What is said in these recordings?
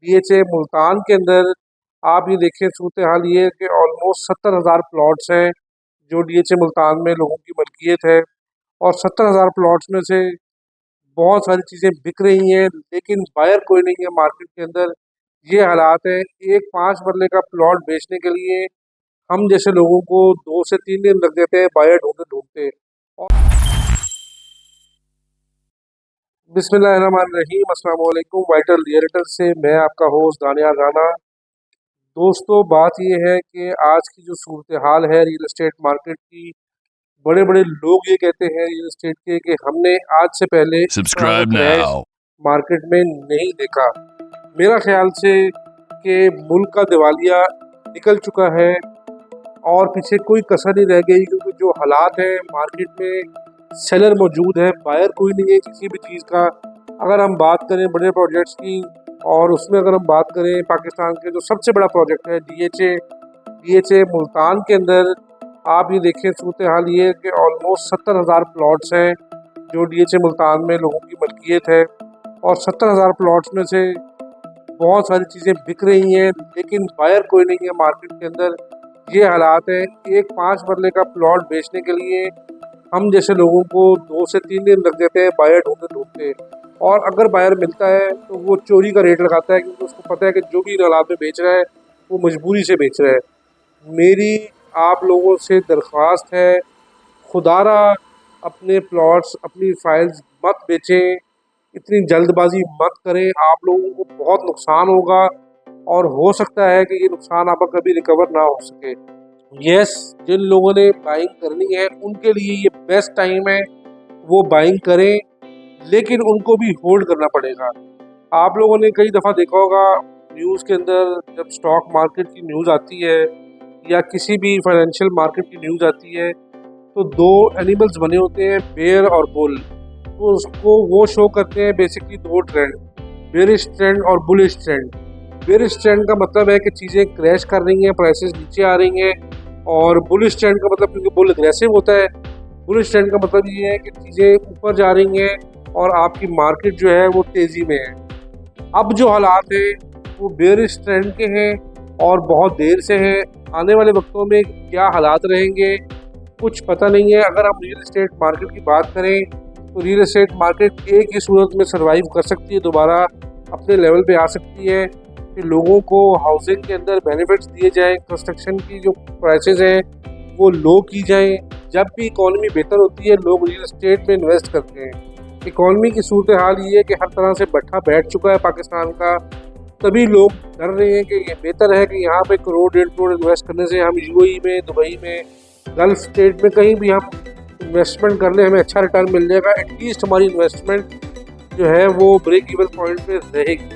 DHA Multan के अंदर आप ये देखें, सूरत हाल ये है कि ऑलमोस्ट 70,000 प्लॉट्स हैं जो डीएचए मुल्तान में लोगों की मलकियत है। और 70,000 प्लॉट्स में से बहुत सारी चीज़ें बिक रही हैं, लेकिन बायर कोई नहीं है मार्केट के अंदर। ये हालात है। एक 5 मरले का प्लॉट बेचने के लिए हम जैसे लोगों को 2 से 3 दिन लग जाते हैं बायर ढूंढते ढूंढते। और बिस्मिल्लाहिर्रहमानिर्रहीम, अस्सलाम वालेकुम। वाइटल रियल्टर से मैं आपका होस्ट दानियार राना। दोस्तों, बात ये है कि आज की जो सूरत हाल है रियल एस्टेट मार्केट की, बड़े बड़े लोग ये कहते हैं रियल एस्टेट के कि हमने आज से पहले Subscribe क्रैश now. मार्केट में नहीं देखा। मेरा ख्याल से कि मुल्क का दिवालिया निकल चुका है और पीछे कोई कसर नहीं रह गई, क्योंकि जो हालात हैं मार्केट में, सेलर मौजूद है, बायर कोई नहीं है किसी भी चीज़ का। अगर हम बात करें बड़े प्रोजेक्ट्स की, और उसमें अगर हम बात करें पाकिस्तान के जो सबसे बड़ा प्रोजेक्ट है डीएचए मुल्तान के अंदर, आप ये देखें, सूरत हाल ये है कि ऑलमोस्ट 70,000 प्लॉट्स हैं जो डीएचए मुल्तान में लोगों की मलकियत है। और 70,000 प्लॉट्स में से बहुत सारी चीज़ें बिक रही हैं, लेकिन बायर कोई नहीं है मार्केट के अंदर। ये हालात है। एक 5 मरले का प्लॉट बेचने के लिए हम जैसे लोगों को 2 से 3 दिन लग जाते हैं बायर ढूंढते ढूंढते। और अगर बायर मिलता है तो वो चोरी का रेट लगाता है, क्योंकि उसको पता है कि जो भी इन हालात में बेच रहा है वो मजबूरी से बेच रहा है। मेरी आप लोगों से दरख्वास्त है, खुदारा अपने प्लॉट्स, अपनी फाइल्स मत बेचें, इतनी जल्दबाजी मत करें। आप लोगों को बहुत नुकसान होगा और हो सकता है कि ये नुकसान आपका कभी रिकवर ना हो सके। यस, जिन लोगों ने बाइंग करनी है उनके लिए ये बेस्ट टाइम है, वो बाइंग करें, लेकिन उनको भी होल्ड करना पड़ेगा। आप लोगों ने कई दफ़ा देखा होगा न्यूज़ के अंदर, जब स्टॉक मार्केट की न्यूज़ आती है या किसी भी फाइनेंशियल मार्केट की न्यूज़ आती है, तो 2 एनिमल्स बने होते हैं, बेयर और बुल। तो उसको वो शो करते हैं बेसिकली 2 ट्रेंड, बेयरिश ट्रेंड और बुलिश ट्रेंड। बेयरिश ट्रेंड का मतलब है कि चीज़ें क्रैश कर रही हैं, प्राइसेस नीचे आ रही हैं। और बुलिश ट्रेंड का मतलब, क्योंकि बुल एग्रेसिव होता है, बुलिश ट्रेंड का मतलब ये है कि चीज़ें ऊपर जा रही हैं और आपकी मार्केट जो है वो तेज़ी में है। अब जो हालात हैं वो बेयरिश ट्रेंड के हैं और बहुत देर से हैं। आने वाले वक्तों में क्या हालात रहेंगे कुछ पता नहीं है। अगर हम रियल एस्टेट मार्केट की बात करें तो रियल एस्टेट मार्केट एक ही सूरत में सर्वाइव कर सकती है, दोबारा अपने लेवल पे आ सकती है कि लोगों को हाउसिंग के अंदर बेनिफिट्स दिए जाएं, कंस्ट्रक्शन की जो प्राइसेस हैं वो लो की जाएं। जब भी इकॉनमी बेहतर होती है लोग रियल एस्टेट में इन्वेस्ट करते हैं। इकॉनमी की सूरत हाल ये है कि हर तरह से भट्ठा बैठ चुका है पाकिस्तान का, तभी लोग डर रहे हैं कि ये बेहतर है कि यहाँ पे करोड़ 1.5 करोड़ इन्वेस्ट करने से हम यूएई में, दुबई में, गल्फ स्टेट में कहीं भी हम इन्वेस्टमेंट कर ले, हमें अच्छा रिटर्न मिल जाएगा। एटलीस्ट हमारी इन्वेस्टमेंट जो है वो ब्रेक इवन पॉइंट पे रहेगी।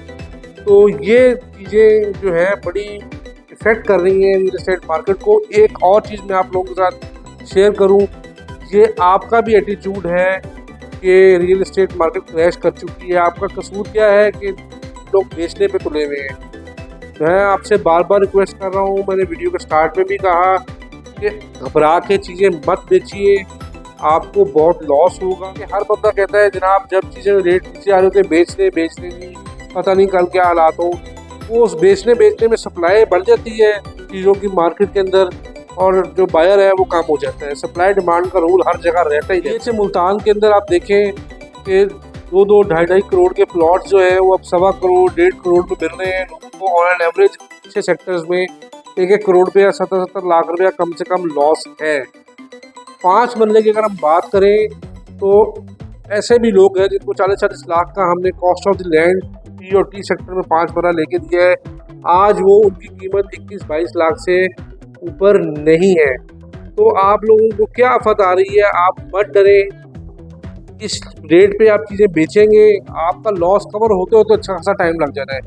तो ये चीज़ें जो है बड़ी इफ़ेक्ट कर रही हैं रियल एस्टेट मार्केट को। एक और चीज़ मैं आप लोगों के साथ शेयर करूं, ये आपका भी एटीट्यूड है कि रियल एस्टेट मार्केट क्रैश कर चुकी है। आपका कसूर क्या है कि लोग बेचने पे तुले हुए हैं। मैं आपसे बार बार रिक्वेस्ट कर रहा हूँ, मैंने वीडियो के स्टार्ट में भी कहा कि घबरा के चीज़ें मत बेचिए, आपको बहुत लॉस होगा। कि हर बंदा कहता है जनाब जब चीज़ें रेट नीचे आ रहे होते बेच नहीं, पता नहीं कल क्या हालात हो। वो उस बेचने में सप्लाई बढ़ जाती है चीज़ों की मार्केट के अंदर, और जो बायर है वो कम हो जाता है। सप्लाई डिमांड का रूल हर जगह रहता ही है। जैसे मुल्तान के अंदर आप देखें कि 2-2, 2.5 करोड़ के प्लॉट्स जो है वो अब 1.25 करोड़, 1.5 करोड़ में मिल रहे हैं लोगों को। ऑन एन एवरेज अच्छे सेक्टर्स में 1-1 करोड़ रुपया, 70-70 लाख रुपया कम से कम लॉस है। 5 मरले की अगर हम बात करें तो ऐसे भी लोग हैं जिनको 40-40 लाख का हमने cost of the land P और टी सेक्टर में 5 मरला लेके दिया है। आज वो उनकी कीमत 21-22 लाख से ऊपर नहीं है। तो आप लोगों को क्या आफत आ रही है, आप मत डरें। इस रेट पे आप चीज़ें बेचेंगे, आपका लॉस कवर होते होते अच्छा खासा टाइम लग जाना है।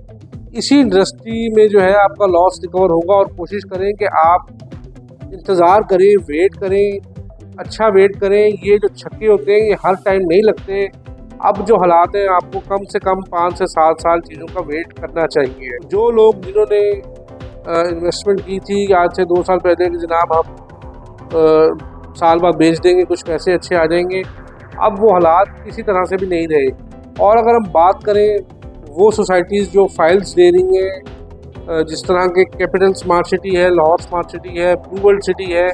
इसी इंडस्ट्री में जो है आपका लॉस रिकवर होगा। और कोशिश करें कि आप इंतज़ार करें, वेट करें, अच्छा वेट करें। ये जो छक्के होते हैं ये हर टाइम नहीं लगते। अब जो हालात हैं आपको कम से कम 5 से 7 साल चीज़ों का वेट करना चाहिए। जो लोग जिन्होंने इन्वेस्टमेंट की थी आज से 2 साल पहले कि जनाब हम साल बाद बेच देंगे, कुछ पैसे अच्छे आ जाएंगे, अब वो हालात किसी तरह से भी नहीं रहे। और अगर हम बात करें वो सोसाइटीज़ जो फाइल्स दे रही हैं, जिस तरह के कैपिटल स्मार्ट सिटी है, लाहौर स्मार्ट सिटी है, ब्लू वर्ल्ड सिटी है,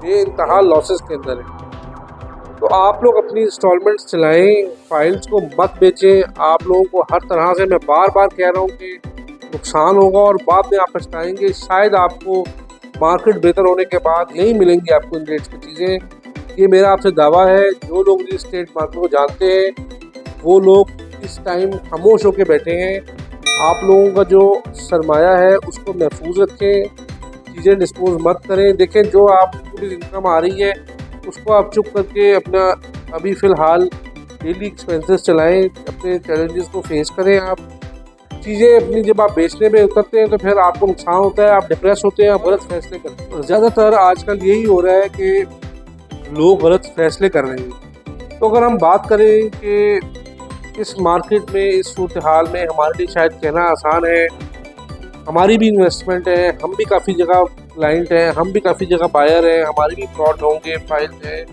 ये इंतहा लॉसेस के अंदर है। तो आप लोग अपनी इंस्टॉलमेंट्स चलाएं, फाइल्स को मत बेचें। आप लोगों को हर तरह से मैं बार बार कह रहा हूँ कि नुकसान होगा और बाद में आप पछताएंगे। शायद आपको मार्केट बेहतर होने के बाद नहीं मिलेंगी आपको इन रेट्स की चीज़ें। ये मेरा आपसे दावा है। जो लोग रियल एस्टेट मार्केट को जानते हैं वो लोग इस टाइम खामोश होकर बैठे हैं। आप लोगों का जो सरमाया है उसको महफूज रखें, चीज़ें डिस्पोज मत करें। देखें जो आपको भी इनकम आ रही है उसको आप चुप करके अपना अभी फ़िलहाल डेली एक्सपेंसेस चलाएं, अपने चैलेंजेस को फेस करें। आप चीज़ें अपनी जब आप बेचने में उतरते हैं तो फिर आपको नुकसान होता है, आप डिप्रेस होते हैं, आप गलत फैसले करते हैं। ज़्यादातर आजकल यही हो रहा है कि लोग गलत फैसले कर रहे हैं। तो अगर हम बात करें कि इस मार्केट में, इस सूरत हाल में हमारे लिए शायद कहना आसान है, हमारी भी इन्वेस्टमेंट है, हम भी काफ़ी जगह क्लाइंट हैं, हम भी काफ़ी जगह बायर हैं, हमारे भी प्लॉट होंगे, फाइल्स हैं,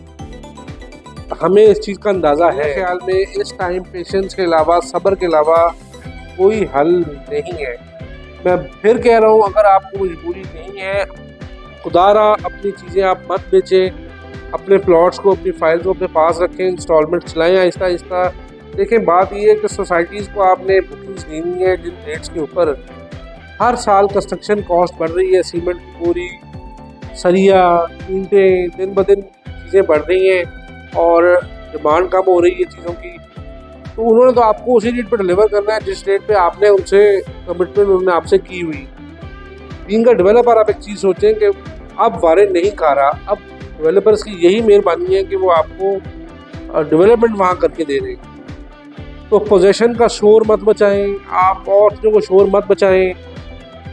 हमें इस चीज़ का अंदाज़ा है। ख्याल में इस टाइम पेशेंस के अलावा, सब्र के अलावा कोई हल नहीं है। मैं फिर कह रहा हूँ, अगर आपको मजबूरी नहीं है, खुदारा अपनी चीज़ें आप मत बेचें, अपने प्लॉट्स को, अपनी फाइल्स को अपने पास रखें, इंस्टॉलमेंट चलाएँ आहिस्ता आहिस्ता। देखें बात ये है कि सोसाइटीज़ को आपने बुकिंग्स देनी है जिन रेट्स के ऊपर। हर साल कंस्ट्रक्शन कॉस्ट बढ़ रही है, सीमेंट की बोरी, सरिया, ईंटें, दिन ब दिन चीज़ें बढ़ रही हैं और डिमांड कम हो रही है चीज़ों की। तो उन्होंने तो आपको उसी रेट पर डिलीवर करना है जिस रेट पे आपने उनसे कमिटमेंट उन्होंने आपसे की हुई। बीइंग का डेवलपर आप एक चीज़ सोचें कि अब वारे नहीं खा रहा, अब डेवलपर्स की यही मेहरबानी है कि वो आपको डेवलपमेंट वहाँ करके दे रहे हैं। तो पोजेशन का शोर मत मचाएं, आप और चीज़ों को शोर मत मचाएं।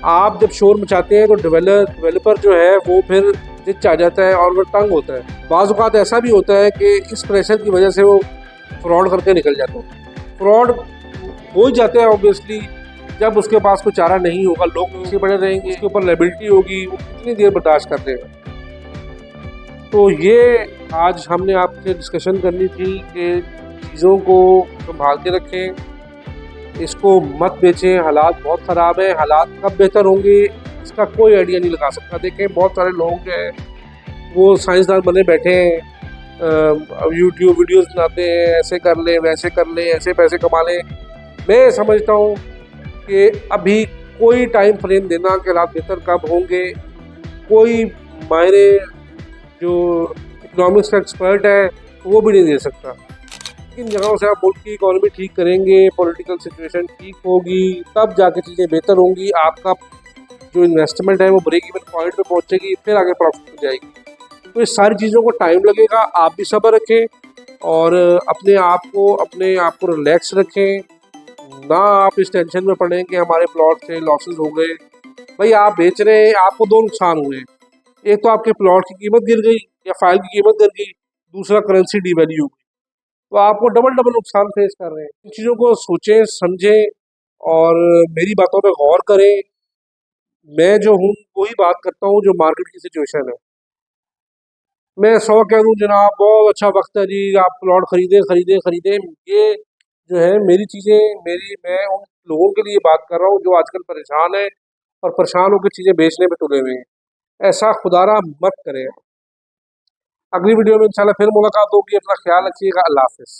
आप जब शोर मचाते हैं तो डेवलपर जो है वो फिर जिद आ जाता है और वो तंग होता है। बाज़ औक़ात ऐसा भी होता है कि इस प्रेशर की वजह से वो फ्रॉड करके निकल जाता है। फ्रॉड हो ही जाता है ऑब्वियसली, जब उसके पास कोई चारा नहीं होगा, लोग पीछे पड़े रहेंगे, उसके ऊपर लायबिलिटी होगी, वो कितनी देर बर्दाश्त कर देगा। तो ये आज हमने आपसे डिस्कशन करनी थी कि चीज़ों को संभाल के रखें, इसको मत बेचें। हालात बहुत ख़राब हैं, हालात कब बेहतर होंगे इसका कोई आइडिया नहीं लगा सकता। देखें बहुत सारे लोग जो हैं वो साइंसदान बने बैठे हैं, यूट्यूब वीडियोस बनाते हैं, ऐसे कर लें, वैसे कर लें, ऐसे पैसे कमा लें। मैं समझता हूँ कि अभी कोई टाइम फ्रेम देना कि हालात बेहतर कब होंगे, कोई मायने जो इकोनॉमिक्स का एक्सपर्ट है वो भी नहीं दे सकता। किन जगहों से आप मुल्क की इकॉनमी ठीक करेंगे, पॉलिटिकल सिचुएशन ठीक होगी, तब जाके चीज़ें बेहतर होंगी। आपका जो इन्वेस्टमेंट है वो ब्रेक इवन पॉइंट पे पहुंचेगी, फिर आगे प्रॉफिट हो जाएगी। तो इस सारी चीज़ों को टाइम लगेगा। आप भी सब्र रखें और अपने आप को रिलैक्स रखें। ना आप इस टेंशन में पड़ें कि हमारे प्लॉट से लॉसेस हो गए। भाई आप बेच रहे हैं, आपको दो नुकसान हुए। एक तो आपके प्लॉट की कीमत गिर गई या फाइल की कीमत गिर गई, दूसरा करेंसी डिवैल्यू। तो आपको डबल डबल नुकसान फेस कर रहे हैं। इन चीज़ों को सोचें, समझें और मेरी बातों पे गौर करें। मैं जो हूँ वही बात करता हूँ जो मार्केट की सिचुएशन है। मैं 100 कह दूँ जनाब बहुत अच्छा वक्त है जी, आप प्लॉट खरीदें। ये जो है मेरी चीज़ें, मैं उन लोगों के लिए बात कर रहा हूँ जो आजकल परेशान है और परेशान होकर चीज़ें बेचने में तुले हुए हैं। ऐसा खुदारा मत करें। अगली वीडियो में इंशाल्लाह फिर मुलाकात होगी। अपना ख्याल रखिएगा। अल्लाह हाफ़िज़।